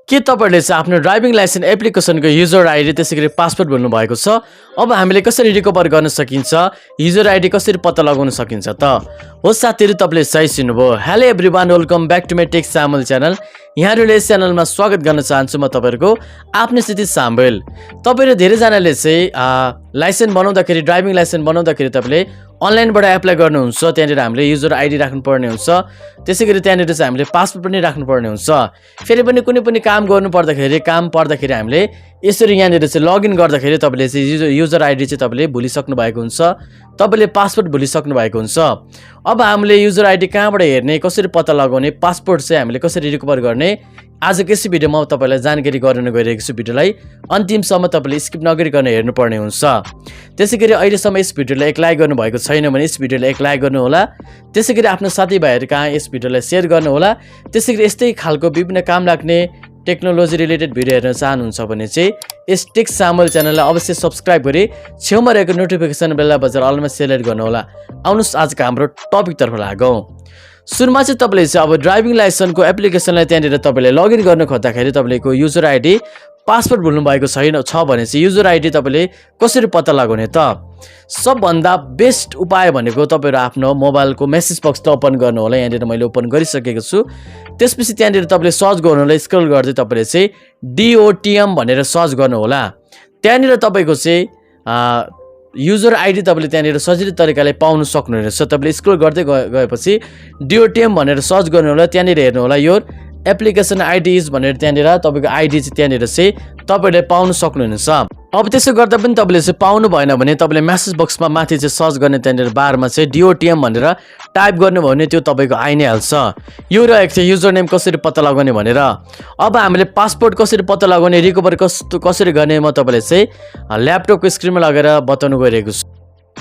के तपाईहरुले चाहिँ आफ्नो ड्राइभिङ लाइसेन्स एप्लिकेसनको युजर आइडी त्यसैगरी पासवर्ड भुल्नु भएको छ? अब हामीले कसरी रिकभर गर्न सकिन्छ? युजर आइडी कसरी पत्ता लगाउन सकिन्छ त? हो साथीहरु, तपाईले सही सुन्नुभयो। Hello everyone, welcome back to my tech सामुल च्यानल। यहाँहरुले यस च्यानलमा स्वागत गर्न चाहन्छु। म तपाईहरुको आफ्नो स्थिति सामुल। तपाईहरु धेरै जनाले चाहिँ लाइसेन्स बनाउँदाखेरि, ड्राइभिङ लाइसेन्स बनाउँदाखेरि तपाईले अनलाइनबाट एप्लाई गर्नुहुन्छ। त्यहाँनिर हामीले युजर आइडी राख्नुपर्ने हुन्छ। त्यसैगरी त्यहाँनिर चाहिँ हामीले पासवर्ड पनि राख्नुपर्ने हुन्छ। फेरि पनि कुनै पनि काम गर्नु पर्दाखेरि हामीले यसरी यहाँनिर चाहिँ लगइन गर्दाखेरि तपाईले चाहिँ युजर आइडी चाहिँ तपाईले भुलिसक्नु भएको हुन्छ। तपाईले पासवर्ड भुलिसक्नु भएको हुन्छ। अब हामीले युजर आइडी कहाँबाट हेर्ने, कसरी पत्ता लगाउने, पासवर्ड चाहिँ हामीले कसरी रिकभर गर्ने, आजको यस भिडियोमा तपाईलाई जानकारी गराउन गइरहेको छु। भिडियोलाई अन्तिमसम्म तपाईले स्किप नगरिकन हेर्नुपर्ने हुन्छ। त्यसैगरी अहिलेसम्म यस भिडियोलाई एक लाइक गर्नुभएको छैन भने यस भिडियोलाई एक लाइक गर्नु होला। त्यसैगरी आफ्नो साथीभाइहरु कहाँ यस भिडियोलाई शेयर गर्नु होला। त्यसैगरी यस्तै खालको विभिन्न काम लाग्ने टेक्नोलोजी रिलेटेड भिडियो हेर्न चाहनुहुन्छ भने चाहिँ यस टेक सामुल च्यानललाई अवश्य सब्स्क्राइब गरी छेउमा रहेको नोटिफिकेसन बेललाई बजेर अलमा सेलेक्ट गर्नु होला। आउनुस् आजको हाम्रो टपिकतर्फ लागौं। सुरुमा चाहिँ तपाईले चाहिँ अब ड्राइभिङ लाइसेन्सको एप्लिकेसनलाई त्यहाँनिर तपाईले लगइन गर्न खोज्दाखेरि तपाईको युजर आइडी पासवर्ड भुल्नु भएको छ भने चाहिँ युजर आइडी तपाईले कसरी पत्ता लगाउने त? सबभन्दा बेस्ट उपाय भनेको तपाईहरु आफ्नो मोबाइलको मेसेज बक्स ओपन गर्नु होला। यहाँनिर मैले ओपन गरिसकेको छु। त्यसपछि त्यहाँनिर तपाईले सर्च गर्नु होला। स्क्रल गर्दै तपाईले चाहिँ DOTM भनेर सर्च गर्नु होला। त्यहाँनिर तपाईको चाहिँ युजर आइडी तपाईले त्यहाँनिर सजिलो तरिकाले पाउन सक्नुहुनेछ। तपाईले स्क्रल गर्दै गएपछि DOTM भनेर सर्च गर्नु होला। त्यहाँनिर हेर्नु होला यो एप्लिकेसन आइडीज भनेर त्यहाँनिर तपाईको आइडी चाहिँ त्यहाँनिर चाहिँ तपाईले पाउन सक्नुहुनेछ। अब त्यसो गर्दा पनि तपाईले चाहिँ पाउनु भएन भने तपाईले मेसेज बक्समा माथि चाहिँ सर्च गर्ने त्यहाँनिर बारमा चाहिँ DOTM भनेर टाइप गर्नुभयो भने त्यो तपाईको आइ नै हाल्छ। यो रहेको छ युजर नेम कसरी पत्ता लगाउने भनेर। अब हामीले पासवर्ड कसरी पत्ता लगाउने, रिकभर कसरी गर्ने म तपाईलाई चाहिँ ल्यापटपको स्क्रिनमा लगेर बताउन गइरहेको छु।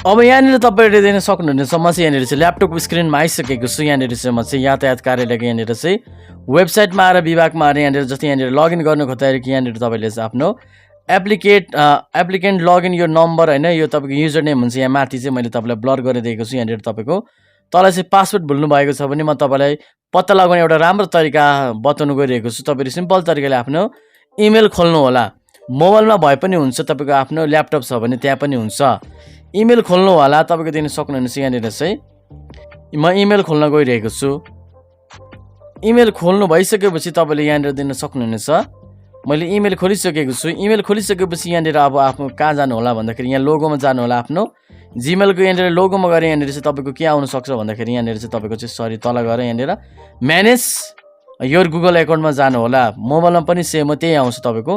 अब यहाँनिर तपाईहरुले देख्न सक्नुहुनेछ। म चाहिँ यहाँनिर चाहिँ ल्यापटपको स्क्रिनमा आइसकेको छु। यहाँनिर चाहिँ म चाहिँ यातायात कार्यालयको यहाँनिर चाहिँ वेबसाइटमा आएर विभागमा आएर यहाँनिर जस्तै यहाँनिर लगइन गर्नु खोज्दाखेरि यहाँनिर तपाईले चाहिँ आफ्नो एप्लिकेन्ट लगइन यो नम्बर हैन, यो तपाईको युजर नेम हुन्छ। यहाँ माथि चाहिँ मैले तपाईलाई ब्लर गरिदिएको छु। यहाँनिर तपाईको तल चाहिँ पासवर्ड भुल्नु भएको छ भने म तपाईलाई पत्ता लगाउने एउटा राम्रो तरिका बताउन गइरहेको छु। तपाईले सिम्पल तरिकाले आफ्नो इमेल खोल्नु होला। मोबाइलमा भए पनि हुन्छ, तपाईको आफ्नो ल्यापटप छ भने त्यहाँ पनि हुन्छ। इमेल खोल्नु होला। तपाईको दिन सक्नुहुनेछ। यहाँनिर चाहिँ म इमेल खोल्न गइरहेको छु। इमेल खोल्नु भइसकेपछि तपाईले यहाँनिर दिन सक्नुहुनेछ। मैले इमेल खोलिसकेको छु। इमेल खोलिसकेपछि यहाँनिर अब आफ्नो कहाँ जानु होला भन्दाखेरि यहाँ लोगोमा जानु होला। आफ्नो जीमेलको यहाँनिर लोगोमा गएर यहाँनिर चाहिँ तपाईको के आउन सक्छ भन्दाखेरि यहाँनिर चाहिँ तपाईको चाहिँ तल गएर यहाँनिर म्यानेज योर गुगल एकाउन्टमा जानु होला। मोबाइलमा पनि सेम हो, त्यही आउँछ। तपाईको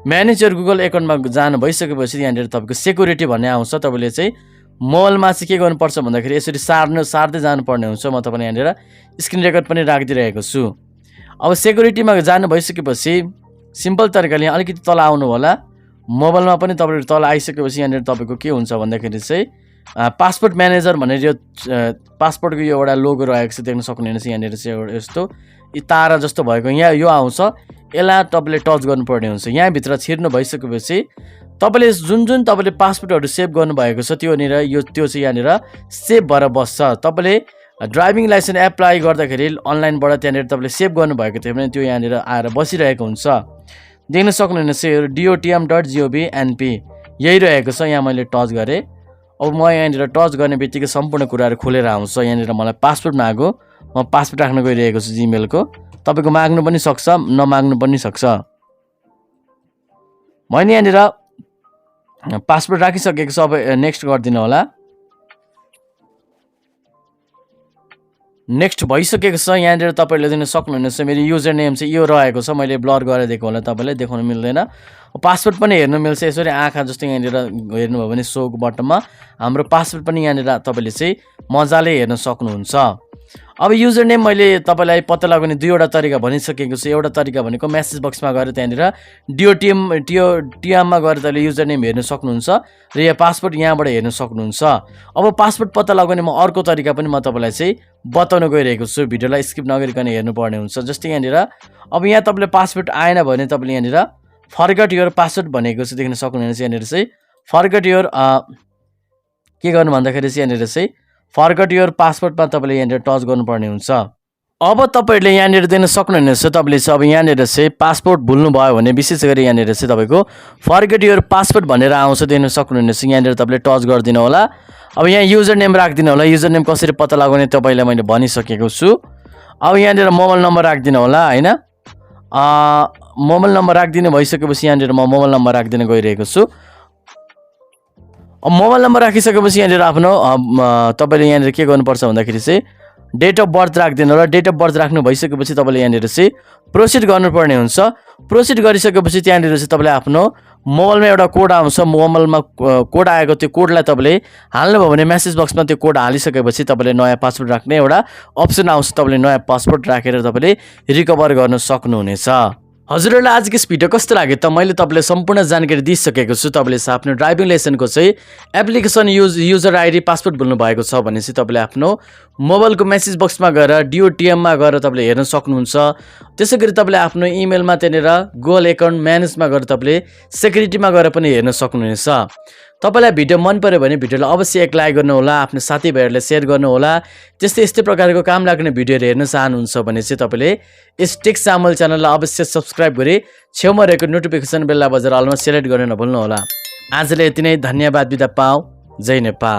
म्यानेज योर गुगल एकाउन्टमा जानु भइसकेपछि यहाँनिर तपाईको सेक्युरिटी भन्ने आउँछ। तपाईले चाहिँ मोबाइलमा चाहिँ के गर्नुपर्छ भन्दाखेरि यसरी सार्दै जानुपर्ने हुन्छ। म तपाईलाई यहाँनिर स्क्रिन रेकर्ड पनि राखिदिरहेको छु। अब सेक्युरिटीमा जानु भइसकेपछि सिम्पल तरिकाले यहाँ अलिकति तल आउनु होला। मोबाइलमा पनि तपाईहरु तल आइसकेपछि यहाँनिर तपाईको के हुन्छ भन्दाखेरि चाहिँ पासपोर्ट म्यानेजर भनेर यो पासपोर्टको यो एउटा लोगो रहेको छ, देख्न सक्नुहुनेछ। यहाँनिर चाहिँ यस्तो तारा जस्तो भएको यहाँ यो आउँछ। यसलाई तपाईले टच गर्नुपर्ने हुन्छ। यहाँभित्र छिर्नु भइसकेपछि तपाईले जुन तपाईले पासपोर्टहरु सेभ गर्नुभएको छ त्यो चाहिँ यहाँनिर सेभ भएर बस्छ। तपाईले ड्राइभिङ लाइसेन्स एप्लाई गर्दाखेरि अनलाइनबाट त्यहाँनिर तपाईले सेभ गर्नुभएको थियो भने त्यो यहाँनिर आएर बसिरहेको हुन्छ। देख्न सक्नुहुनेछ DOTM.gov.np यही रहेको छ। यहाँ मैले टच गरेँ। अब म यहाँनिर टच गर्ने बित्तिकै सम्पूर्ण कुराहरू खुलेर आउँछ। यहाँनिर मलाई पासपोर्ट माग्यो। म पासपोर्ट राख्न गइरहेको छु जीमेलको। तपाईको माग्नु पनि सक्छ, नमाग्नु पनि सक्छ। मैले यहाँनिर पासपोर्ट राखिसकेको छु। अब नेक्स्ट गरिदिनु होला। नेक्स्ट भइसकेको छ। यहाँनिर तपाईले दिन सक्नुहुनेछ। मेरो युजर नेम चाहिँ यो रहेको छ। मैले ब्लर गरेर दिएको होला, तपाईले देखाउन मिल्दैन। पासपोर्ट पनि हेर्न मिल्छ। यसरी आँखा जस्तो यहाँनिर हेर्नुभयो भने सोको बटनमा हाम्रो पासपोर्ट पनि यहाँनिर तपाईले चाहिँ मजाले हेर्न सक्नुहुन्छ। अब युजर नेम मैले तपाईलाई पत्ता लगाउने दुईवटा तरिका भनिसकेको छु। एउटा तरिका भनेको मेसेज बक्समा गएर त्यहाँनिर DOTM मा गएर तपाईले युजर नेम हेर्न सक्नुहुन्छ र यहाँ पासपोर्ट यहाँबाट हेर्न सक्नुहुन्छ। अब पासपोर्ट पत्ता लगाउने म अर्को तरिका पनि म तपाईलाई चाहिँ बताउन गइरहेको छु। भिडियोलाई स्किप नगरिकन हेर्नुपर्ने हुन्छ। जस्तै यहाँनिर अब यहाँ तपाईले पासपोर्ट आएन भने तपाईले यहाँनिर फर्गट योर पासवर्ड भनेको चाहिँ देख्न सक्नुहुनेछ। यहाँनिर चाहिँ फर्गट योर के गर्नु भन्दाखेरि चाहिँ यहाँनिर चाहिँ फर्गट योर पासवर्डमा तपाईले यहाँनिर टच गर्नुपर्ने हुन्छ। अब तपाईहरुले यहाँनिर दिन सक्नुहुनेछ तपाईले चाहिँ अब यहाँनिर चाहिँ पासपोर्ट भुल्नु भयो भने विशेष गरी यहाँनिर चाहिँ तपाईको फर्गेट योर पासपोर्ट भनेर आउँछ दिन सक्नुहुनेछ यहाँनिर तपाईले टच गर्दिनु होला अब यहाँ युजर नेम राख्दिनु होला युजर नेम कसरी पत्ता लगाउने तपाईलाई मैले भनिसकेको छु अब यहाँनिर मोबाइल नम्बर राख्दिनु होला हैन मोबाइल नम्बर राख्दिनु भइसकेपछि यहाँनिर म मोबाइल नम्बर राख्दिन गइरहेको छु अब मोबाइल नम्बर राखिसकेपछि यहाँनिर आफ्नो तपाईले यहाँनिर के गर्नुपर्छ भन्दाखेरि चाहिँ डेट अफ बर्थ राख्दिनु होला डेट अफ बर्थ राख्नु भइसकेपछि तपाईले यहाँनिर चाहिँ प्रोसिड गर्नुपर्ने हुन्छ प्रोसिड गरिसकेपछि त्यहाँनिर चाहिँ तपाईले आफ्नो मोबाइलमा एउटा कोड आउँछ मोबाइलमा कोड आएको त्यो कोडलाई तपाईले हाल्नुभयो भने मेसेज बक्समा त्यो कोड हालिसकेपछि तपाईले नयाँ पासपोर्ट राख्ने एउटा अप्सन आउँछ तपाईले नयाँ पासपोर्ट राखेर तपाईले रिकभर गर्न सक्नुहुनेछ हजुरहरुलाई आजको यस भिडियो कस्तो लाग्यो त मैले तपाईलाई सम्पूर्ण जानकारी दिइसकेको छु तपाईले आफ्नो ड्राइभिङ लाइसेन्सको चाहिँ एप्लिकेसन युजर आइडी पासपोर्ट भुल्नु भएको छ भने चाहिँ तपाईले आफ्नो मोबाइलको मेसेज बक्समा गएर DOTM मा गएर तपाईले हेर्न सक्नुहुन्छ त्यसैगरी तपाईले आफ्नो इमेलमा त्यनेर गुगल अकाउन्ट म्यानेजमा गएर तपाईले सेक्युरिटीमा गएर पनि हेर्न सक्नुहुनेछ तपाईलाई भिडियो मन पर्यो भने भिडियोलाई अवश्य एक लाइक गर्नु होला आफ्नो साथीभाइहरुलाई शेयर गर्नु होला यस्तै प्रकारको काम लाग्ने भिडियोहरु हेर्न चाहनुहुन्छ भने चाहिँ तपाईले यस टेक चामल च्यानललाई अवश्य सब्स्क्राइब गरी छेउमा रहेको नोटिफिकेसन बेललाई बजाएर अलमा सेलेक्ट गर्न नभुल्नु होला आजले यति नै धन्यवाद बिदा पाऊ जय नेपाल